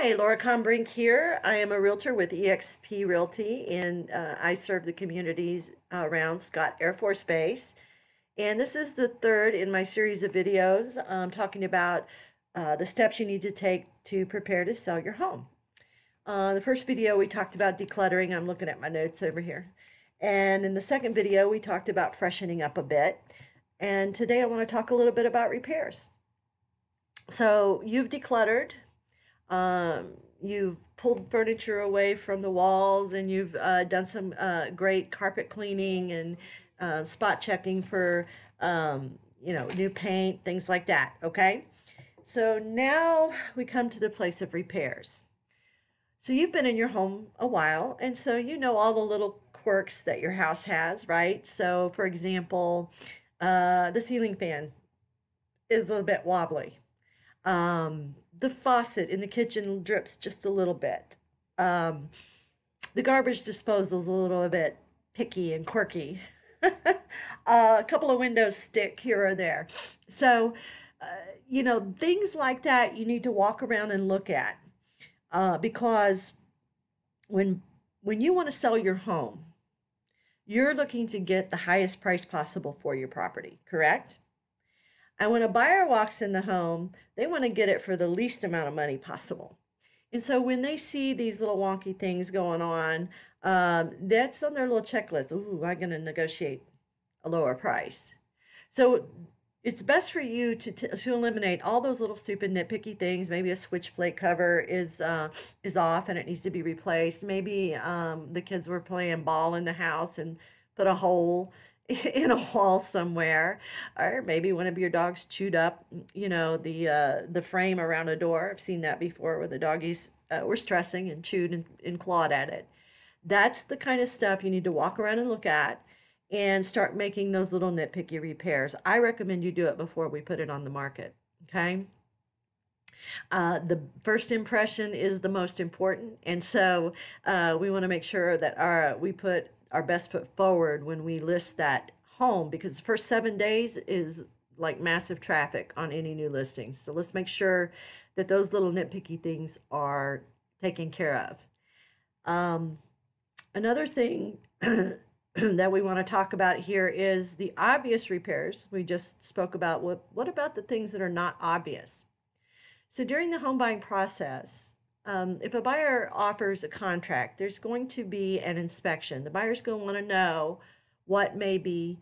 Hi, Laura Kombrink here. I am a realtor with EXP Realty, and I serve the communities around Scott Air Force Base. And this is the third in my series of videos talking about the steps you need to take to prepare to sell your home. The first video, we talked about decluttering. I'm looking at my notes over here. And in the second video, we talked about freshening up a bit. And today I want to talk a little bit about repairs. So you've decluttered. You've pulled furniture away from the walls, and you've done some great carpet cleaning and spot checking for new paint, things like that. Okay, so now we come to the place of repairs. So you've been in your home a while, and so you know all the little quirks that your house has, right? So for example, the ceiling fan is a bit wobbly. The faucet in the kitchen drips just a little bit. Um, the garbage disposal is a little bit picky and quirky. A couple of windows stick here or there. So, things like that you need to walk around and look at because when when you want to sell your home, you're looking to get the highest price possible for your property, correct? And when a buyer walks in the home, they want to get it for the least amount of money possible. And so when they see these little wonky things going on, that's on their little checklist. Ooh, I'm going to negotiate a lower price. So it's best for you to eliminate all those little stupid nitpicky things. Maybe a switch plate cover is off and it needs to be replaced. Maybe the kids were playing ball in the house and put a hole in a wall somewhere, or maybe one of your dogs chewed up, the frame around a door. I've seen that before, where the doggies were stressing and chewed and clawed at it. That's the kind of stuff you need to walk around and look at and start making those little nitpicky repairs. I recommend you do it before we put it on the market. Okay. The first impression is the most important, and so we want to make sure that we put our best foot forward when we list that home, because the first 7 days is like massive traffic on any new listings. So let's make sure that those little nitpicky things are taken care of. Another thing that we want to talk about here is the obvious repairs. We just spoke about what about the things that are not obvious? So during the home buying process, if a buyer offers a contract, there's going to be an inspection. The buyer's going to want to know what may be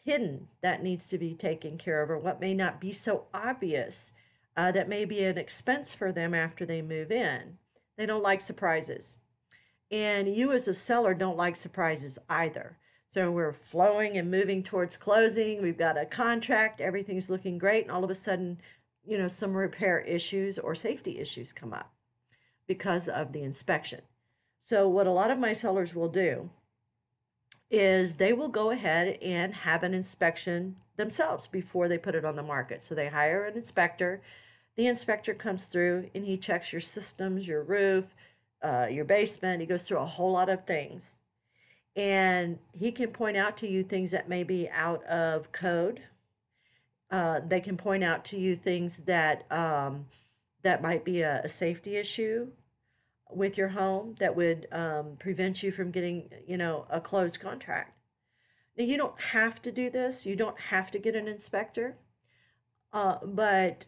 hidden that needs to be taken care of, or what may not be so obvious that may be an expense for them after they move in. They don't like surprises. And you as a seller don't like surprises either. So we're flowing and moving towards closing. We've got a contract, everything's looking great, and all of a sudden, some repair issues or safety issues come up because of the inspection. So what a lot of my sellers will do is they will go ahead and have an inspection themselves before they put it on the market. So they hire an inspector. The inspector comes through and he checks your systems, your roof, your basement. He goes through a whole lot of things. And he can point out to you things that may be out of code. They can point out to you things that that might be a safety issue with your home that would prevent you from getting, a closed contract. Now, you don't have to do this. You don't have to get an inspector, but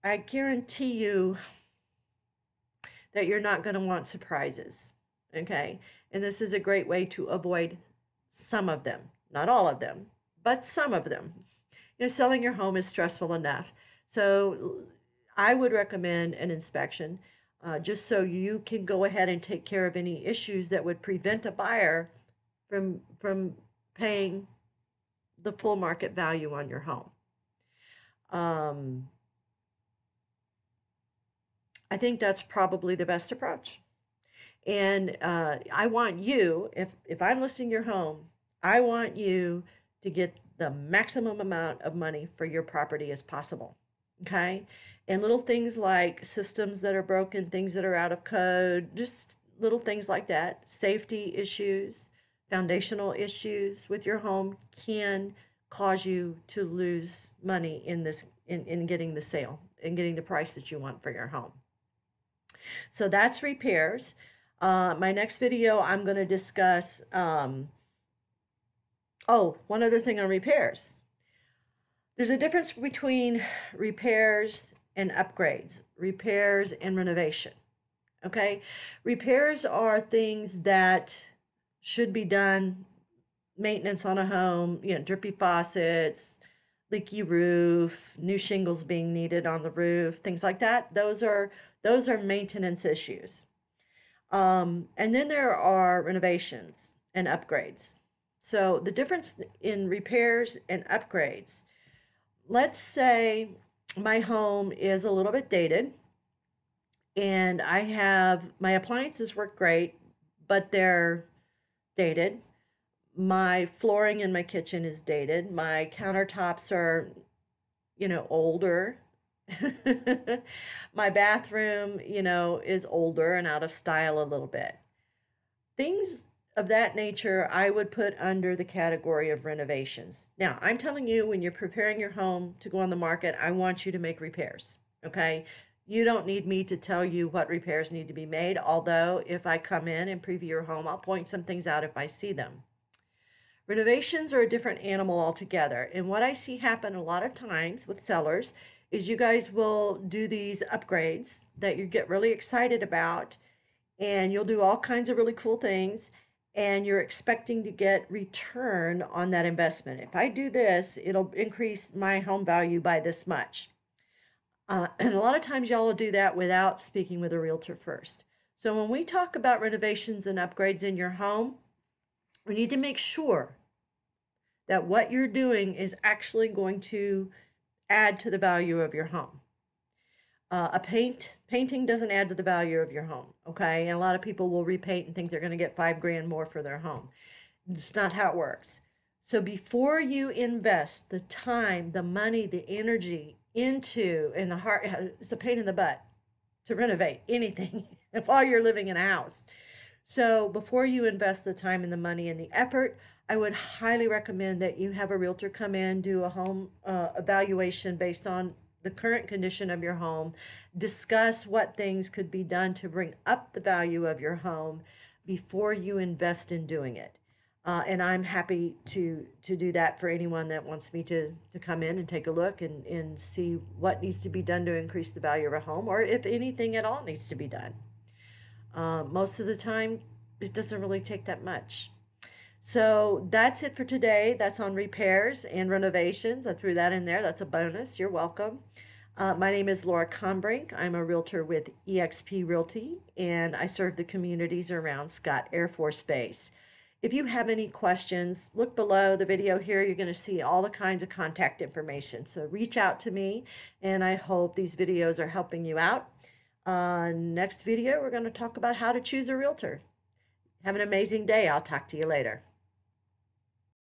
I guarantee you that you're not going to want surprises. Okay, and this is a great way to avoid some of them, not all of them, but some of them. Selling your home is stressful enough. So I would recommend an inspection just so you can go ahead and take care of any issues that would prevent a buyer from paying the full market value on your home. I think that's probably the best approach. And I want you, if I'm listing your home, I want you to get the maximum amount of money for your property as possible. Okay. And little things like systems that are broken, things that are out of code, just little things like that, safety issues, foundational issues with your home can cause you to lose money in getting the sale and getting the price that you want for your home. So that's repairs. My next video, I'm going to discuss, oh, one other thing on repairs. There's a difference between repairs and upgrades, repairs and renovation. Okay? Repairs are things that should be done, maintenance on a home, drippy faucets, leaky roof, new shingles being needed on the roof, things like that. Those are maintenance issues. And then there are renovations and upgrades. So the difference in repairs and upgrades, let's say my home is a little bit dated and I have my appliances work great, but they're dated. My flooring in my kitchen is dated. My countertops are, older. My bathroom, is older and out of style a little bit. Things of that nature I would put under the category of renovations. Now, I'm telling you, when you're preparing your home to go on the market, I want you to make repairs, okay? You don't need me to tell you what repairs need to be made, although if I come in and preview your home, I'll point some things out if I see them. Renovations are a different animal altogether. And what I see happen a lot of times with sellers is you guys will do these upgrades that you get really excited about, and you'll do all kinds of really cool things, and you're expecting to get return on that investment. If I do this, it'll increase my home value by this much. And a lot of times y'all will do that without speaking with a realtor first. So when we talk about renovations and upgrades in your home, we need to make sure that what you're doing is actually going to add to the value of your home. Painting doesn't add to the value of your home, okay? And a lot of people will repaint and think they're going to get $5,000 more for their home. It's not how it works. So before you invest the time, the money, the energy into, and the heart, it's a pain in the butt to renovate anything while you're living in a house. So before you invest the time and the money and the effort, I would highly recommend that you have a realtor come in, do a home evaluation based on the current condition of your home, discuss what things could be done to bring up the value of your home before you invest in doing it. And I'm happy to do that for anyone that wants me to come in and take a look and see what needs to be done to increase the value of a home, or if anything at all needs to be done. Most of the time, it doesn't really take that much. So that's it for today. That's on repairs and renovations. I threw that in there. That's a bonus. You're welcome. My name is Laura Kombrink. I'm a realtor with EXP Realty, and I serve the communities around Scott Air Force Base. If you have any questions, look below the video here. You're going to see all the kinds of contact information. So reach out to me, and I hope these videos are helping you out. Next video, we're going to talk about how to choose a realtor. Have an amazing day. I'll talk to you later.